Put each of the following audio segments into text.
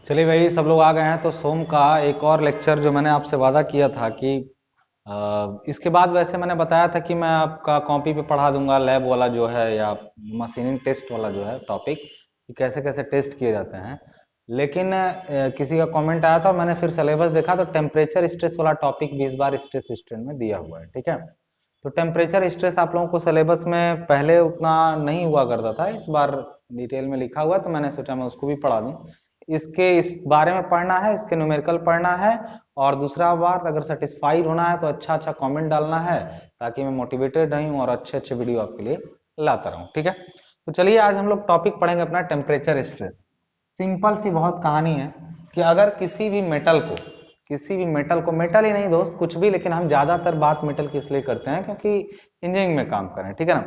चलिए भाई, सब लोग आ गए हैं तो सोम का एक और लेक्चर जो मैंने आपसे वादा किया था कि इसके बाद वैसे मैंने बताया था कि मैं आपका कॉपी पे पढ़ा दूंगा लैब वाला जो है या मशीनिंग टेस्ट वाला जो है टॉपिक कि कैसे कैसे टेस्ट किए जाते हैं। लेकिन किसी का कमेंट आया था और मैंने फिर सिलेबस देखा तो टेम्परेचर स्ट्रेस वाला टॉपिक भी इस बार स्ट्रेस स्ट्रेन में दिया हुआ है। ठीक है, तो टेम्परेचर स्ट्रेस आप लोगों को सिलेबस में पहले उतना नहीं हुआ करता था, इस बार डिटेल में लिखा हुआ तो मैंने सोचा मैं उसको भी पढ़ा दूं। इसके इस बारे में पढ़ना है, इसके न्यूमेरिकल पढ़ना है और दूसरा बात अगर सेटिस्फाइड होना है तो अच्छा अच्छा कमेंट डालना है ताकि मैं मोटिवेटेड रहूं और अच्छे अच्छे वीडियो आपके लिए लाता रहूं। ठीक है, तो चलिए आज हम लोग टॉपिक पढ़ेंगे अपना टेम्परेचर स्ट्रेस। सिंपल सी बहुत कहानी है कि अगर किसी भी मेटल को मेटल ही नहीं दोस्त कुछ भी, लेकिन हम ज्यादातर बात मेटल की इसलिए करते हैं क्योंकि इंजीनियरिंग में काम करें। ठीक है ना,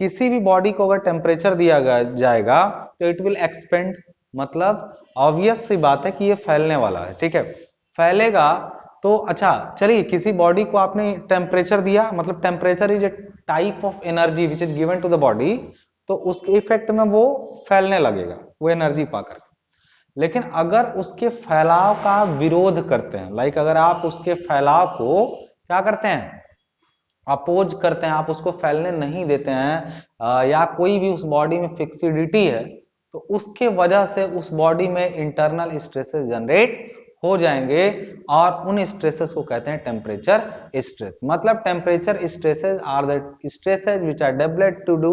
किसी भी बॉडी को अगर टेम्परेचर दिया जाएगा तो इट विल एक्सपेंड, मतलब ऑब्वियस सी बात है कि ये फैलने वाला है। ठीक है, फैलेगा तो अच्छा चलिए, किसी बॉडी को आपने टेम्परेचर दिया, मतलब temperature is a type of energy which is given to the body, तो उसके इफेक्ट में वो फैलने लगेगा वो एनर्जी पाकर। लेकिन अगर उसके फैलाव का विरोध करते हैं, लाइक अगर आप उसके फैलाव को क्या करते हैं, अपोज करते हैं, आप उसको फैलने नहीं देते हैं या कोई भी उस बॉडी में फिक्सिडिटी है तो उसके वजह से उस बॉडी में इंटरनल स्ट्रेसेस जनरेट हो जाएंगे और उन स्ट्रेसेस को कहते हैं टेम्परेचर स्ट्रेस। मतलब temperature stresses are the stresses which are developed to do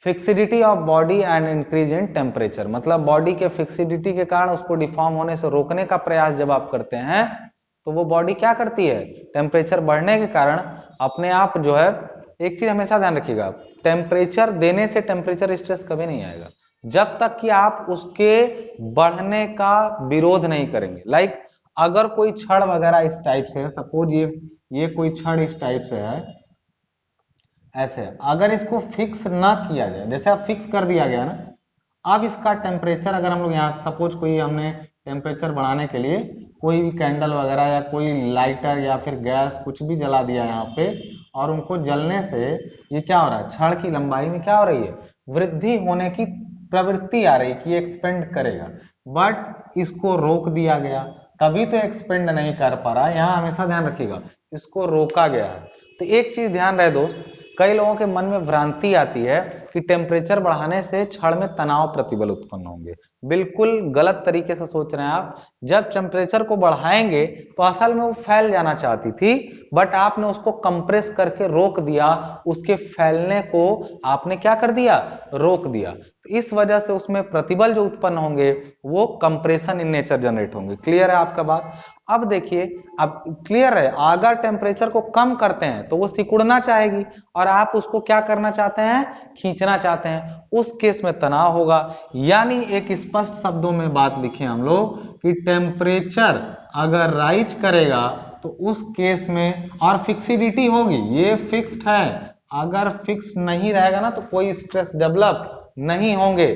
fixity of body and increase in temperature. मतलब बॉडी के फिक्सिडिटी के कारण उसको डिफॉर्म होने से रोकने का प्रयास जब आप करते हैं तो वो बॉडी क्या करती है, टेम्परेचर बढ़ने के कारण अपने आप जो है, एक चीज हमेशा ध्यान रखिएगा, टेम्परेचर देने से टेम्परेचर स्ट्रेस कभी नहीं आएगा जब तक कि आप उसके बढ़ने का विरोध नहीं करेंगे। लाइक अगर कोई छड़ वगैरह इस टाइप से है, सपोज ये कोई छड़ इस टाइप से है, ऐसे अगर इसको फिक्स ना किया जाए, जैसे अब फिक्स कर दिया गया ना, अब इसका टेम्परेचर अगर हम लोग यहाँ सपोज कोई हमने टेम्परेचर बढ़ाने के लिए कोई भी कैंडल वगैरह या कोई लाइटर या फिर गैस कुछ भी जला दिया यहाँ पे, और उनको जलने से ये क्या हो रहा है, छड़ की लंबाई में क्या हो रही है, वृद्धि होने की प्रवृत्ति आ रही कि एक्सपेंड करेगा, बट इसको रोक दिया गया तभी तो एक्सपेंड नहीं कर पा रहा है। यहाँ हमेशा ध्यान रखिएगा, इसको रोका गया है। तो एक चीज ध्यान रहे दोस्त, कई लोगों के मन में भ्रांति आती है कि टेम्परेचर बढ़ाने से छड़ में तनाव प्रतिबल उत्पन्न होंगे। बिल्कुल गलत तरीके से सोच रहे हैं आप। जब टेम्परेचर को बढ़ाएंगे तो असल में वो फैल जाना चाहती थी, बट आपने उसको कंप्रेस करके रोक दिया, उसके फैलने को आपने क्या कर दिया, रोक दिया। तो इस वजह से उसमें प्रतिबल जो उत्पन्न होंगे वो कंप्रेशन इन नेचर जनरेट होंगे। क्लियर है आपका बात? अब देखिए, अब क्लियर है, अगर टेम्परेचर को कम करते हैं तो वो सिकुड़ना चाहेगी और आप उसको क्या करना चाहते हैं, खींचना चाहते हैं, उस केस में तनाव होगा। यानी एक स्पष्ट शब्दों में बात लिखे हम लोग कि टेम्परेचर अगर राइज करेगा तो उस केस में, और फिक्सिडिटी होगी, ये फिक्स्ड है, अगर फिक्स नहीं रहेगा ना तो कोई स्ट्रेस डेवलप नहीं होंगे,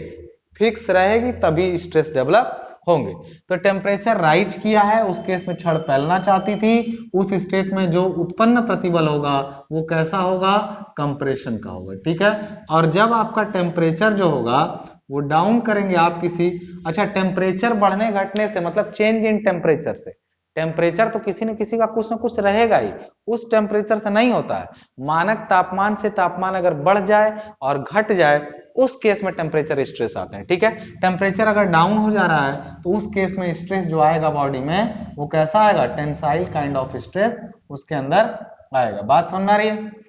फिक्स रहेगी तभी स्ट्रेस डेवलप होंगे। तो टेम्परेचर राइज किया है, उस केस में छड़ फैलना चाहती थी, उस स्टेट में जो उत्पन्न प्रतिबल होगा वो कैसा होगा, कंप्रेशन का होगा। ठीक है, और जब आपका टेम्परेचर जो होगा वो डाउन करेंगे आप किसी, अच्छा टेम्परेचर बढ़ने घटने से मतलब चेंज इन टेम्परेचर से, टेम्परेचर तो किसी न किसी का कुछ ना कुछ रहेगा ही, उस टेम्परेचर से नहीं होता है। मानक तापमान से तापमान अगर बढ़ जाए और घट जाए उस केस में टेम्परेचर स्ट्रेस आते हैं। ठीक है, टेम्परेचर अगर डाउन हो जा रहा है तो उस केस में स्ट्रेस जो आएगा बॉडी में वो कैसा आएगा, टेंसाइल काइंड ऑफ स्ट्रेस उसके अंदर आएगा। बात समझ में आ रही है?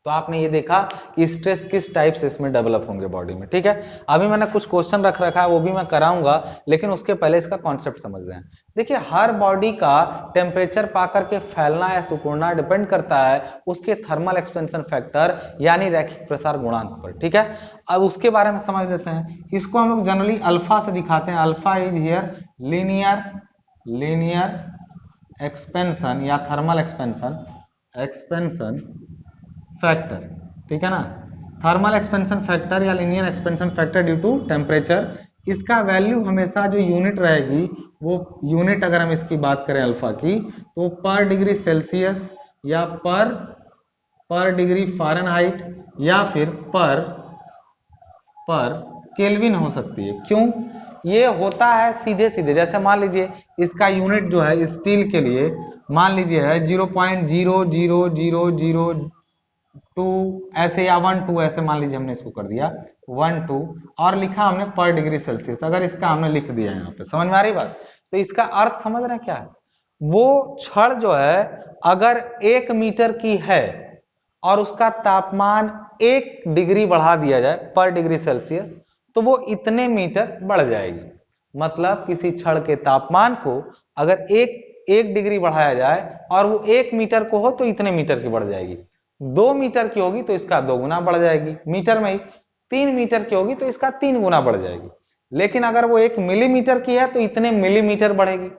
तो आपने ये देखा कि स्ट्रेस किस टाइप से इसमें डेवलप होंगे बॉडी में। ठीक है, अभी मैंने कुछ क्वेश्चन रख रखा है वो भी मैं कराऊंगा, लेकिन उसके पहले इसका कॉन्सेप्ट समझ रहे हैं। देखिए, हर बॉडी का टेम्परेचर पाकर के फैलना या सिकुड़ना डिपेंड करता है उसके थर्मल एक्सपेंशन फैक्टर यानी रैखिक प्रसार गुणांक पर। ठीक है, अब उसके बारे में समझ लेते हैं। इसको हम लोग जनरली अल्फा से दिखाते हैं, alpha is here linear expansion या थर्मल एक्सपेंशन फैक्टर। ठीक है ना, थर्मल एक्सपेंशन फैक्टर या linear expansion factor due to temperature, इसका वैल्यू हमेशा जो यूनिट रहेगी वो यूनिट, अगर हम इसकी बात करें अल्फा की, तो पर डिग्री सेल्सियस या पर डिग्री फ़ारेनहाइट या फिर पर केल्विन हो सकती है। क्यों? ये होता है सीधे सीधे, जैसे मान लीजिए इसका यूनिट जो है स्टील के लिए मान लीजिए है 0.00002 ऐसे, या 1 2 ऐसे मान लीजिए हमने इसको कर दिया 1 2 और लिखा हमने पर डिग्री सेल्सियस। अगर इसका हमने लिख दिया यहाँ पे, समझ में आ रही बात? तो इसका अर्थ समझ रहे हैं क्या है? वो छड़ जो है अगर 1 मीटर की है और उसका तापमान 1 डिग्री बढ़ा दिया जाए पर डिग्री सेल्सियस, तो वो इतने मीटर बढ़ जाएगी। मतलब किसी छड़ के तापमान को अगर एक डिग्री बढ़ाया जाए और वो 1 मीटर को हो तो इतने मीटर की बढ़ जाएगी, 2 मीटर की होगी तो इसका 2 गुना बढ़ जाएगी मीटर में ही, 3 मीटर की होगी तो इसका 3 गुना बढ़ जाएगी। लेकिन अगर वो 1 मिलीमीटर की है तो इतने मिलीमीटर बढ़ेगी।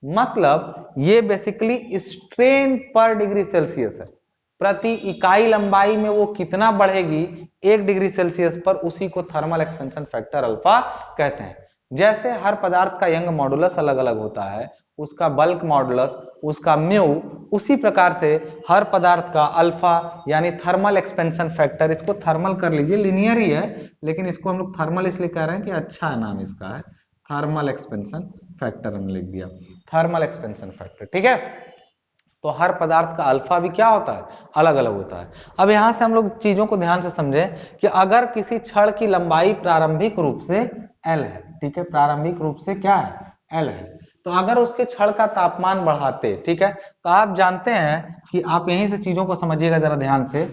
मतलब ये बेसिकली स्ट्रेन पर डिग्री सेल्सियस है, प्रति इकाई लंबाई में वो कितना बढ़ेगी 1 डिग्री सेल्सियस पर, उसी को थर्मल एक्सपेंशन फैक्टर अल्फा कहते हैं। जैसे हर पदार्थ का यंग मॉडुलस अलग अलग होता है, उसका बल्क मॉडुलस, उसका म्यू, उसी प्रकार से हर पदार्थ का अल्फा यानी थर्मल एक्सपेंशन फैक्टर, इसको थर्मल कर लीजिए, लिनियर ही है लेकिन इसको हम लोग थर्मल इसलिए कह रहे हैं कि अच्छा नाम इसका है, थर्मल एक्सपेंशन फैक्टर हमने लिख दिया, थर्मल एक्सपेंशन फैक्टर। ठीक है, तो हर पदार्थ का अल्फा भी क्या होता है, अलग अलग होता है। अब यहां से हम लोग चीजों को ध्यान से समझें कि अगर किसी छड़ की लंबाई प्रारंभिक रूप से L है, ठीक है, प्रारंभिक रूप से क्या है, L है, तो अगर उसके छड़ का तापमान बढ़ाते, ठीक है, तो आप जानते हैं कि आप यहीं से चीजों को समझिएगा, जरा ध्यान से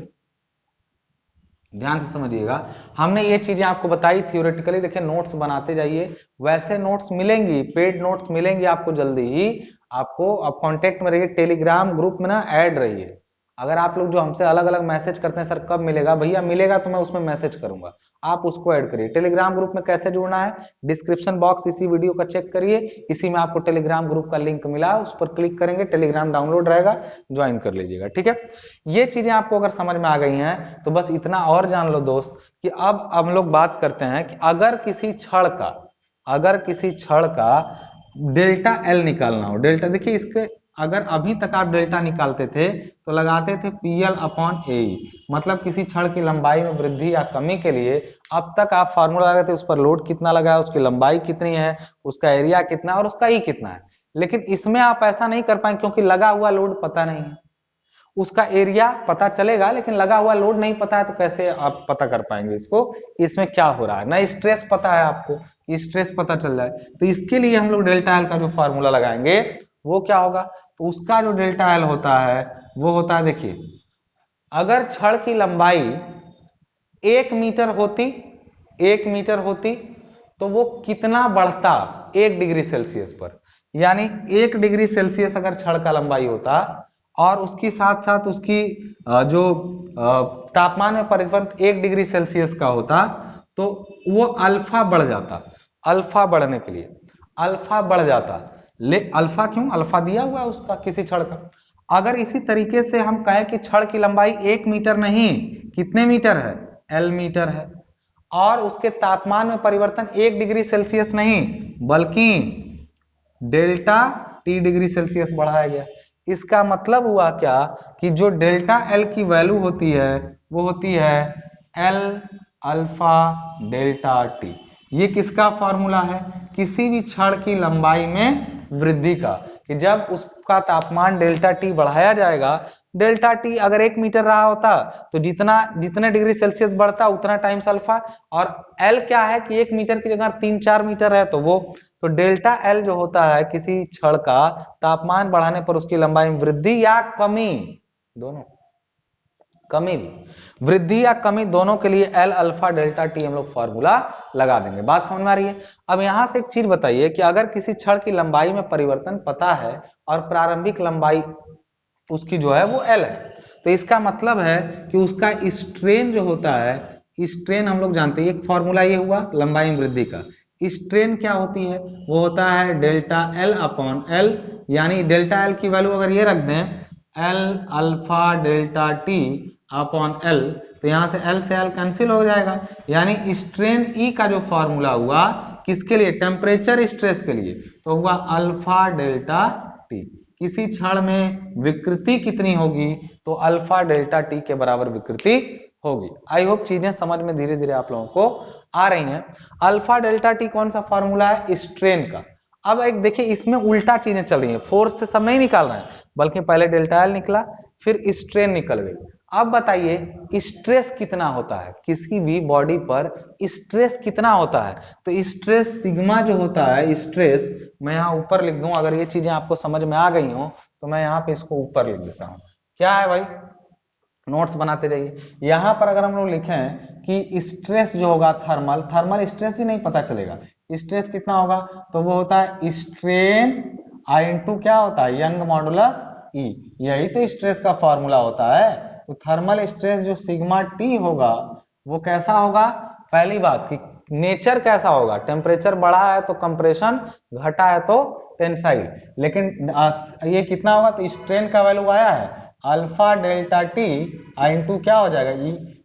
समझिएगा। हमने ये चीजें आपको बताई थियोरेटिकली, देखिए नोट्स बनाते जाइए, वैसे नोट्स मिलेंगी, पेड नोट्स मिलेंगी आपको जल्दी ही। आपको अब कांटेक्ट में रहिए, टेलीग्राम ग्रुप में ना ऐड रहिए। अगर आप लोग जो हमसे अलग अलग मैसेज करते हैं, सर कब मिलेगा, भैया मिलेगा तो मैं उसमें मैसेज करूंगा, आप उसको ऐड करिए। टेलीग्राम ग्रुप में कैसे जुड़ना है, डिस्क्रिप्शन बॉक्स इसी वीडियो का चेक करिए, इसी में आपको टेलीग्राम ग्रुप का लिंक मिला, उस पर क्लिक करेंगे, टेलीग्राम डाउनलोड रहेगा, ज्वाइन कर लीजिएगा। ठीक है, ये चीजें आपको अगर समझ में आ गई हैं तो बस इतना और जान लो दोस्त कि अब हम लोग बात करते हैं कि अगर किसी छड़ का डेल्टा एल निकालना हो, डेल्टा देखिए इसके, अगर अभी तक आप डेल्टा निकालते थे तो लगाते थे PL अपॉन ए, मतलब किसी छड़ की लंबाई में वृद्धि या कमी के लिए अब तक आप फार्मूला लगाते थे, उस पर लोड कितना लगा है, उसकी लंबाई कितनी है, उसका एरिया कितना और उसका ई कितना है। लेकिन इसमें आप ऐसा नहीं कर पाएंगे क्योंकि लगा हुआ लोड पता नहीं है, उसका एरिया पता चलेगा लेकिन लगा हुआ लोड नहीं पता है, तो कैसे आप पता कर पाएंगे इसको, इसमें क्या हो रहा है, ना स्ट्रेस पता है आपको, स्ट्रेस पता चल जाए। तो इसके लिए हम लोग डेल्टा एल का जो फॉर्मूला लगाएंगे वो क्या होगा, तो उसका जो डेल्टा एल होता है वो होता है, देखिए अगर छड़ की लंबाई 1 मीटर होती तो वो कितना बढ़ता 1 डिग्री सेल्सियस पर, यानी 1 डिग्री सेल्सियस अगर छड़ का लंबाई होता और उसकी साथ साथ उसकी जो तापमान में परिवर्तन 1 डिग्री सेल्सियस का होता तो वो अल्फा बढ़ जाता। अल्फा बढ़ने के लिए अल्फा बढ़ जाता, अल्फा क्यों, अल्फा दिया हुआ है उसका किसी छड़ का। अगर इसी तरीके से हम कहें कि छड़ की लंबाई 1 मीटर नहीं, कितने मीटर है, L मीटर है, और उसके तापमान में परिवर्तन 1 डिग्री सेल्सियस नहीं बल्कि डेल्टा T डिग्री सेल्सियस बढ़ाया गया। इसका मतलब हुआ क्या कि जो डेल्टा L की वैल्यू होती है वो होती है L अल्फा डेल्टा T। ये किसका फॉर्मूला है, किसी भी छड़ की लंबाई में वृद्धि का, कि जब उसका तापमान डेल्टा T बढ़ाया जाएगा, डेल्टा T अगर 1 मीटर रहा होता तो जितने डिग्री सेल्सियस बढ़ता उतना टाइम्स अल्फा, और L क्या है कि 1 मीटर की जगह 3-4 मीटर है तो वो, तो डेल्टा एल जो होता है किसी छड़ का तापमान बढ़ाने पर उसकी लंबाई में वृद्धि या कमी, दोनों, कमी भी, वृद्धि या कमी दोनों के लिए एल अल्फा डेल्टा टी हम लोग फॉर्मूला लगा देंगे। बात समझ में आ रही है। अब यहां से एक चीज बताइए कि अगर किसी छड़ की लंबाई में परिवर्तन पता है और प्रारंभिक लंबाई उसकी जो है वो एल है, तो इसका मतलब है कि उसका स्ट्रेन जो होता है, स्ट्रेन हम लोग जानते हैं, एक फॉर्मूला ये हुआ लंबाई में वृद्धि का, स्ट्रेन क्या होती है, वो होता है डेल्टा एल अपॉन एल, यानी डेल्टा एल की वैल्यू अगर ये रख दें L alpha delta T upon L, तो यहां से एल से एल कैंसिल हो जाएगा, यानी स्ट्रेन ई का जो फॉर्मूला हुआ किसके लिए, टेम्परेचर स्ट्रेस के लिए, तो हुआ अल्फा डेल्टा टी। किसी क्षण में विकृति कितनी होगी, तो अल्फा डेल्टा टी के बराबर विकृति होगी। आई होप चीजें समझ में धीरे धीरे आप लोगों को आ रही हैं। अल्फा डेल्टा टी कौन सा फॉर्मूला है? स्ट्रेन का। अब एक देखिए इसमें उल्टा चीजें चल रही हैं, फोर्स से सब नहीं निकाल रहे हैं, बल्कि पहले डेल्टा एल निकला, फिर स्ट्रेन निकल गई। अब बताइए स्ट्रेस कितना होता है किसी भी बॉडी पर, स्ट्रेस कितना होता है? तो स्ट्रेस सिग्मा जो होता है, स्ट्रेस मैं यहाँ ऊपर लिख दूं, अगर ये चीजें आपको समझ में आ गई हो तो मैं यहाँ पे इसको ऊपर लिख देता हूँ। क्या है भाई? नोट्स बनाते जाइए। यहां पर अगर हम लोग लिखें कि स्ट्रेस जो होगा थर्मल, थर्मल स्ट्रेस भी नहीं पता चलेगा, स्ट्रेस कितना होगा? तो वो होता है स्ट्रेन आई इंटू क्या होता है? यंग मॉडुलस ई। यही तो स्ट्रेस का फॉर्मूला होता है। तो थर्मल स्ट्रेस जो सिग्मा टी होगा वो कैसा होगा? पहली बात कि नेचर कैसा होगा? टेम्परेचर बढ़ा है तो कंप्रेशन, घटा है तो टेंसाइल। लेकिन ये कितना होगा? तो स्ट्रेन का वैल्यू आया है अल्फा डेल्टा टी इंटू क्या हो जाएगा?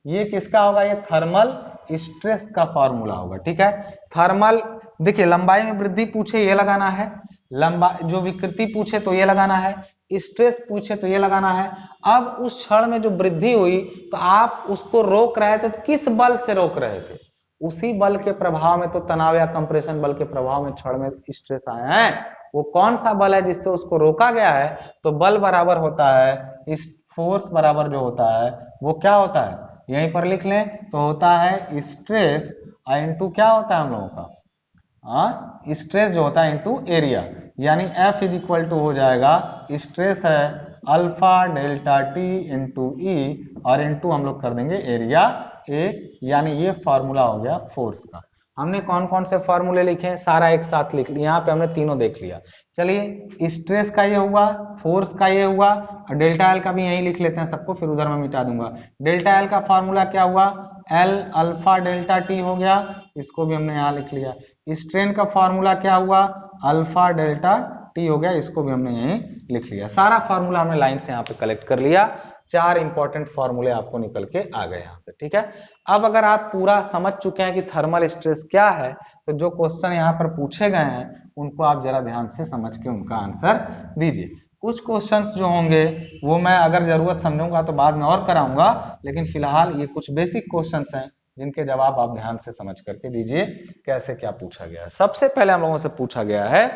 ये किसका होगा? ये थर्मल स्ट्रेस का फॉर्मूला होगा। ठीक है, थर्मल देखिए लंबाई में वृद्धि पूछे ये लगाना है, लंबा जो विकृति पूछे तो ये लगाना है, स्ट्रेस पूछे तो ये लगाना है। अब उस क्षण में जो वृद्धि हुई तो आप उसको रोक रहे थे, तो किस बल से रोक रहे थे? उसी बल के प्रभाव में तो तनाव या कंप्रेशन बल के प्रभाव में क्षण में स्ट्रेस आए हैं। वो कौन सा बल है जिससे उसको रोका गया है? तो बल बराबर होता है इस फोर्स बराबर जो होता है वो क्या होता है? यहीं पर लिख लें तो होता है स्ट्रेस इंटू क्या होता है हम लोगों का? स्ट्रेस जो होता है इंटू एरिया, यानी F इज इक्वल टू हो जाएगा, स्ट्रेस है अल्फा डेल्टा टी इंटू ई और इंटू हम लोग कर देंगे एरिया ए, यानी ये फॉर्मूला हो गया फोर्स का। हमने कौन कौन से फॉर्मूले लिखे हैं सारा एक साथ लिख लिया, यहाँ पे हमने तीनों देख लिया। चलिए स्ट्रेस का ये हुआ, फोर्स का ये हुआ, और डेल्टा एल का भी यही लिख लेते हैं सबको, फिर उधर मैं मिटा दूंगा। डेल्टा एल का फॉर्मूला क्या हुआ? एल अल्फा डेल्टा टी हो गया, इसको भी हमने यहाँ लिख लिया। स्ट्रेन का फॉर्मूला क्या हुआ? अल्फा डेल्टा टी हो गया, इसको भी हमने यहीं लिख लिया। सारा फॉर्मूला हमने लाइन से यहाँ पे कलेक्ट कर लिया, चार इंपॉर्टेंट फॉर्मूले आपको निकल के आ गए यहाँ से। ठीक है, अब अगर आप पूरा समझ चुके हैं कि थर्मल स्ट्रेस क्या है, तो जो क्वेश्चन यहाँ पर पूछे गए हैं उनको आप जरा ध्यान से समझ के उनका आंसर दीजिए। कुछ क्वेश्चंस जो होंगे वो मैं अगर जरूरत समझूंगा तो बाद में और कराऊंगा, लेकिन फिलहाल ये कुछ बेसिक क्वेश्चंस हैं जिनके जवाब आप ध्यान से समझ करके दीजिए। कैसे क्या पूछा गया है? सबसे पहले हम लोगों से पूछा गया है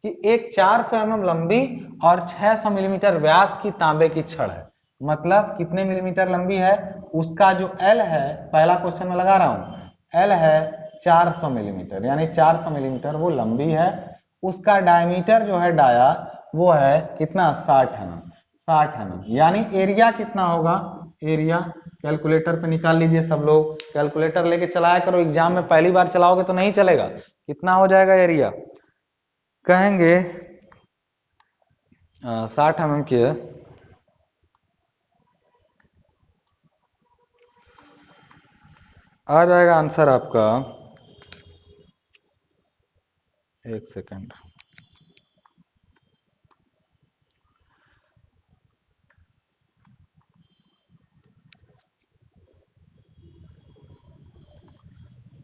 कि एक 400 mm लंबी और 600 मिलीमीटर व्यास की तांबे की छड़ है, मतलब कितने मिलीमीटर लंबी है? उसका जो एल है, पहला क्वेश्चन में लगा रहा हूं, एल है 400 मिलीमीटर, यानी 400 मिलीमीटर वो लंबी है। उसका डायमीटर जो है डाया वो है कितना? 60 mm, 60 mm, यानी एरिया कितना होगा? एरिया कैलकुलेटर पे निकाल लीजिए सब लोग, कैलकुलेटर लेके चलाया करो, एग्जाम में पहली बार चलाओगे तो नहीं चलेगा। कितना हो जाएगा एरिया? कहेंगे 60 mm की है, आ जाएगा आंसर आपका, एक सेकंड,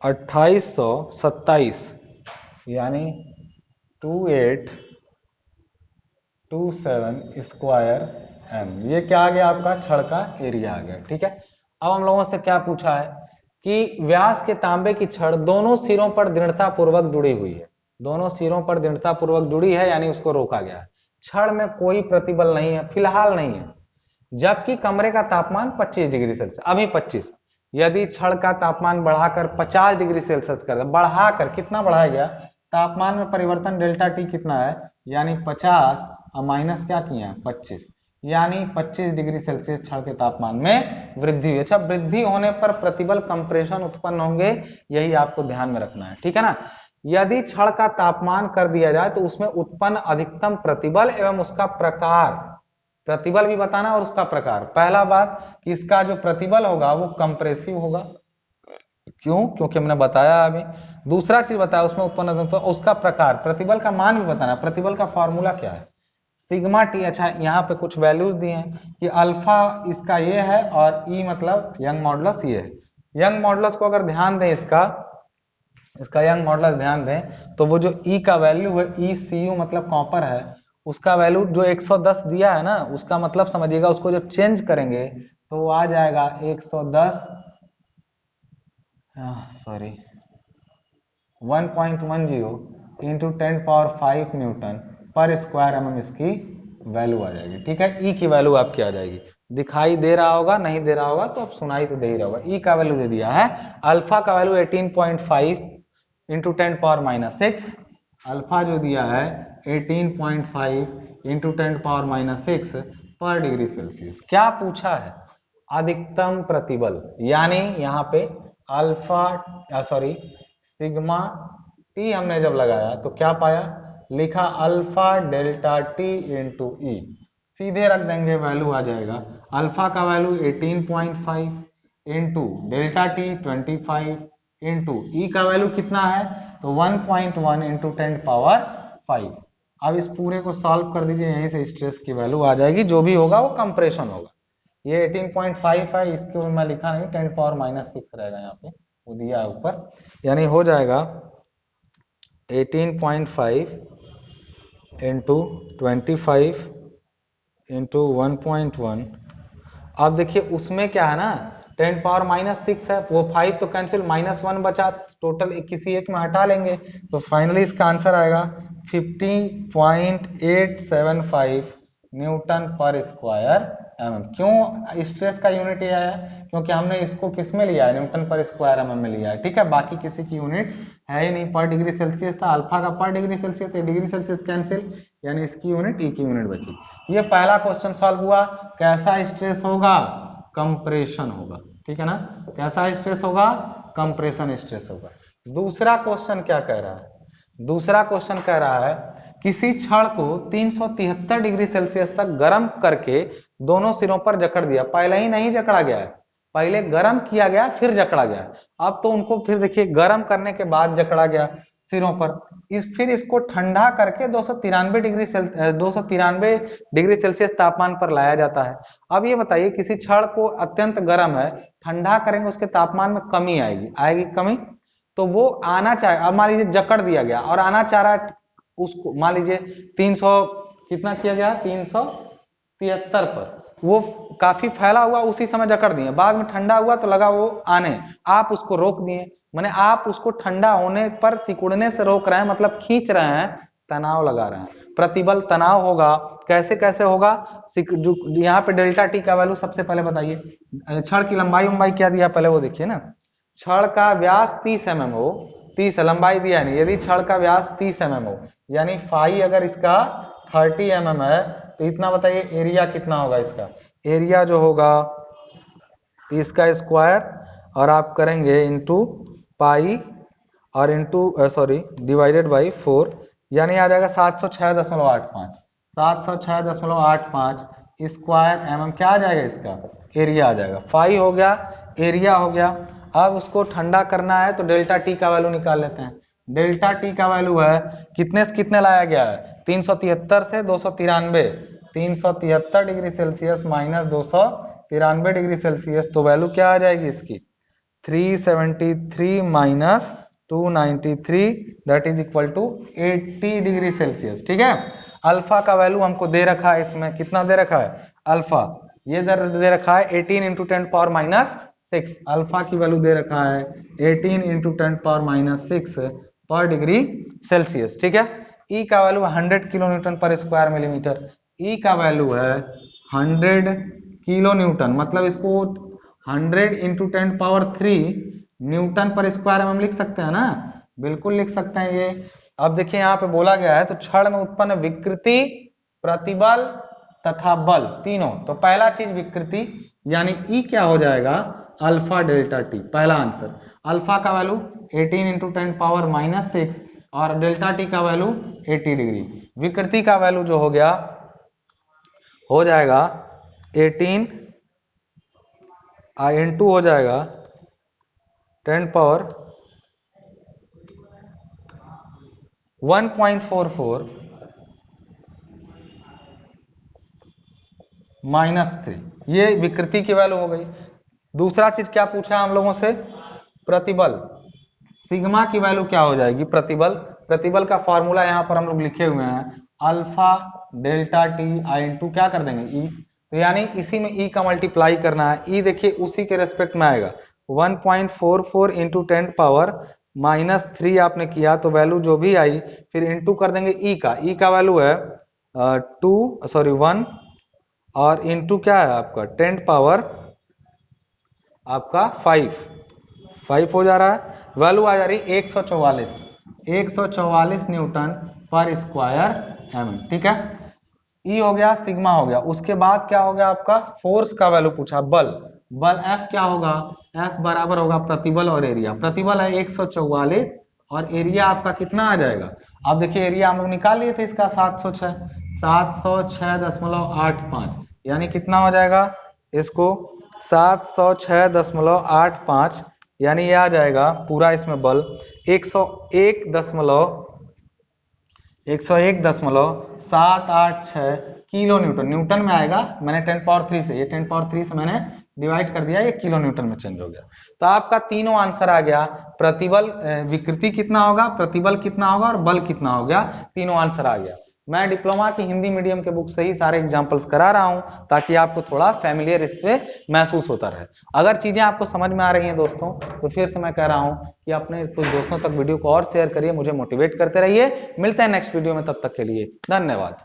अट्ठाईस सौ सत्ताईस, यानी 2827 स्क्वायर एम। ये क्या आ गया आपका? छड़ का एरिया आ गया। ठीक है, अब हम लोगों से क्या पूछा है कि व्यास के तांबे की छड़ दोनों सिरों पर दृढ़ता पूर्वक जुड़ी हुई है, दोनों सिरों पर दृढ़ता पूर्वक जुड़ी है, यानी उसको रोका गया है। छड़ में कोई प्रतिबल नहीं है, फिलहाल नहीं है, जबकि कमरे का तापमान 25 डिग्री सेल्सियस, अभी 25। यदि छड़ का तापमान बढ़ाकर 50 डिग्री सेल्सियस कर दे, बढ़ाकर कितना बढ़ाया गया? तापमान में परिवर्तन डेल्टा टी कितना है? यानी 50 और माइनस क्या किया है? 25, यानी 25 डिग्री सेल्सियस छड़ के तापमान में वृद्धि हुई। अच्छा, वृद्धि होने पर प्रतिबल कंप्रेशन उत्पन्न होंगे, यही आपको ध्यान में रखना है। ठीक है ना, यदि छड़ का तापमान कर दिया जाए तो उसमें उत्पन्न अधिकतम प्रतिबल एवं उसका प्रकार, प्रतिबल भी बताना और उसका प्रकार। पहला बात कि इसका जो प्रतिबल होगा वो कंप्रेसिव होगा, क्यों? क्योंकि हमने बताया अभी। दूसरा चीज बताया उसमें उत्पन्न उसका प्रकार, प्रतिबल का मान भी बताना। प्रतिबल का फॉर्मूला क्या है? Sigma T. अच्छा, यहाँ पे कुछ वैल्यूज दिए हैं कि अल्फा इसका ये है और ई मतलब यंग मॉडुलस ये है। यंग मॉडुलस को अगर ध्यान दें, इसका यंग मॉडुलस ध्यान दें तो वो जो ई का वैल्यू है, ई सी यू मतलब कॉपर है, उसका वैल्यू जो 110 दिया है ना, उसका मतलब समझिएगा, उसको जब चेंज करेंगे तो वो आ जाएगा 110 सॉरी 1.10 इंटू 10⁵ न्यूटन पर स्क्वायर mm इसकी वैल्यू आ जाएगी। ठीक है, ई की वैल्यू आपकी आ जाएगी। दिखाई दे रहा होगा, नहीं दे रहा होगा तो अब सुनाई तो दे ही रहा होगा। ई का वैल्यू दे दिया है, अल्फा का वैल्यू 18.5 इंटू 10⁻⁶। अल्फा जो दिया है 18.5 इंटू 10⁻⁶ पर डिग्री सेल्सियस। क्या पूछा है? अधिकतम प्रतिबल, यानी यहाँ पे अल्फा सॉरी सिग्मा टी हमने जब लगाया तो क्या पाया, लिखा alpha delta T into E. सीधे रख देंगे, वैल्यू आ जाएगा अल्फा का value 18.5 into delta T 25 into E का वैल्यू कितना है तो 1.1 इंटू 10⁵। अब इस पूरे को सॉल्व कर दीजिए, यहीं से स्ट्रेस की वैल्यू आ जाएगी। जो भी होगा वो कंप्रेशन होगा। ये 18.5 है, इसको मैं लिखा नहीं, 10⁻⁶ रहेगा यहाँ पे, वो दिया है ऊपर, यानी हो जाएगा 18.5 इंटू 25 इंटू 1.1। अब देखिए उसमें क्या है ना, 10⁻⁶ है, वो 5 तो कैंसिल, -1 बचा, टोटल किसी एक में हटा लेंगे तो फाइनली इसका आंसर आएगा 50.875 न्यूटन पर स्क्वायर mm। क्यों स्ट्रेस का यूनिट ये आया, क्योंकि हमने इसको किस में लिया है, न्यूटन पर स्क्वायर mm में लिया है। ठीक है, बाकी किसी की यूनिट है ही नहीं, पर डिग्री सेल्सियस था, अल्फा का पर degree Celsius, degree Celsius cancel, यानी इसकी यूनिट ई की यूनिट बची। ये पहला क्वेश्चन सॉल्व हुआ। कैसा स्ट्रेस होगा, कंप्रेशन होगा। ठीक है ना, कैसा स्ट्रेस होगा, कंप्रेशन स्ट्रेस होगा। दूसरा क्वेश्चन क्या कह रहा है, दूसरा क्वेश्चन कह रहा है किसी छड़ को 373 डिग्री सेल्सियस तक गर्म करके दोनों सिरों पर जकड़ दिया। पहले ही नहीं जकड़ा गया है, पहले गर्म किया गया फिर जकड़ा गया। अब तो उनको फिर देखिए गर्म करने के बाद जकड़ा गया सिरों पर, फिर इसको ठंडा करके 293 डिग्री सेल्सियस तापमान पर लाया जाता है। अब ये बताइए किसी छड़ को अत्यंत गर्म है, ठंडा करेंगे उसके तापमान में कमी आएगी, आएगी कमी, तो वो आना चाहे, अब मान लीजिए जकड़ दिया गया और आना चाह रहा है उसको, मान लीजिए 300 कितना किया गया, 373 पर, वो काफी फैला हुआ, उसी समय जकड़ दिए, बाद में ठंडा हुआ तो लगा वो आने, आप उसको रोक दिए, माने आप उसको ठंडा होने पर सिकुड़ने से रोक रहे हैं, मतलब खींच रहे हैं, तनाव लगा रहे हैं। प्रतिबल तनाव होगा, कैसे कैसे होगा, जो यहाँ पे डेल्टा टी का वैल्यू सबसे पहले बताइए। छड़ की लंबाई क्या दिया पहले वो देखिए ना, छड़ का व्यास 30 mm हो, 30 लंबाई दिया नहीं, यदि छड़ का व्यास 30 mm हो, यानी फाई अगर इसका 30 mm है तो इतना बताइए एरिया कितना होगा इसका, एरिया जो होगा इसका स्क्वायर और आप करेंगे इंटू पाई और इंटू सॉरी डिवाइडेड बाई 4, यानी आ जाएगा 706.85, 706.85 स्क्वायर mm क्या आ जाएगा इसका, एरिया आ जाएगा। फाई हो गया, एरिया हो गया। अब उसको ठंडा करना है तो डेल्टा टी का वैल्यू निकाल लेते हैं। डेल्टा टी का वैल्यू है कितने से कितने लाया गया है, 373 से 293, 373 degree Celsius minus 293 degree Celsius, तो वैल्यू क्या आ जाएगी इसकी 373 minus 293 that is equal to 80 degree Celsius. ठीक है, अल्फा का वैल्यू हमको दे रखा है, इसमें कितना दे रखा है, अल्फा ये दे रखा है 18 इंटू 10⁻⁶, अल्फा की वैल्यू दे रखा है 18 इंटू 10⁻⁶ पर डिग्री सेल्सियस। ठीक है, ई का वैल्यू 100 किलो न्यूटन पर स्क्वायर मिलीमीटर, ई का वैल्यू है 100 किलो न्यूटन, मतलब इसको 100 इंटू 10⁻³ न्यूटन पर स्क्वायर हम लिख सकते हैं ना, बिल्कुल लिख सकते हैं ये। अब देखिए यहाँ पे बोला गया है तो छड़ में उत्पन्न विकृति, प्रतिबल तथा बल तीनों, तो पहला चीज विकृति, यानी ई क्या हो जाएगा अल्फा डेल्टा टी, पहला आंसर। अल्फा का वैल्यू 18 इंटू 10⁻⁶ और डेल्टा टी का वैल्यू 80 डिग्री। विकृति का वैल्यू जो हो गया हो जाएगा 18 इंटू हो जाएगा 10⁻1.44 -3, ये विकृति की वैल्यू हो गई। दूसरा चीज क्या पूछा हम लोगों से, प्रतिबल, सिग्मा की वैल्यू क्या हो जाएगी, प्रतिबल, प्रतिबल का फॉर्मूला यहाँ पर हम लोग लिखे हुए हैं, alpha delta T I into क्या कर देंगे ई, तो यानी इसी में ई का मल्टीप्लाई करना है, ई देखिए उसी के रेस्पेक्ट में आएगा, 1.44 इंटू 10 पावर -3 आपने किया तो वैल्यू जो भी आई, फिर इंटू कर देंगे ई का वैल्यू है 1 और इंटू क्या है आपका 10 पावर आपका 5 हो जा रहा है, वैल्यू आ जा रही 144 न्यूटन पर स्क्वायर एम। ठीक है, ई हो गया, सिग्मा हो गया। उसके बाद क्या हो गया आपका फोर्स का वैल्यू पूछा, बल एफ क्या होगा, एफ बराबर होगा प्रतिबल और एरिया। प्रतिबल है 144 और एरिया आपका कितना आ जाएगा, अब देखिए एरिया हम लोग निकाल लिए थे इसका 706.85, यानी कितना हो जाएगा इसको 706.85, यानी ये आ जाएगा पूरा इसमें बल 101.786 किलो न्यूटन। न्यूटन में आएगा, मैंने 10 पावर 3 से, ये 10 पावर 3 से मैंने डिवाइड कर दिया, ये किलो न्यूटन में चेंज हो गया। तो आपका तीनों आंसर आ गया, प्रतिबल विकृति कितना होगा, प्रतिबल कितना होगा और बल कितना हो गया, तीनों आंसर आ गया। मैं डिप्लोमा की हिंदी मीडियम के बुक से ही सारे एग्जांपल्स करा रहा हूं ताकि आपको थोड़ा फैमिलियर इससे महसूस होता रहे। अगर चीजें आपको समझ में आ रही हैं दोस्तों, तो फिर से मैं कह रहा हूं कि अपने कुछ दोस्तों तक वीडियो को और शेयर करिए, मुझे मोटिवेट करते रहिए। मिलते हैं नेक्स्ट वीडियो में, तब तक के लिए धन्यवाद।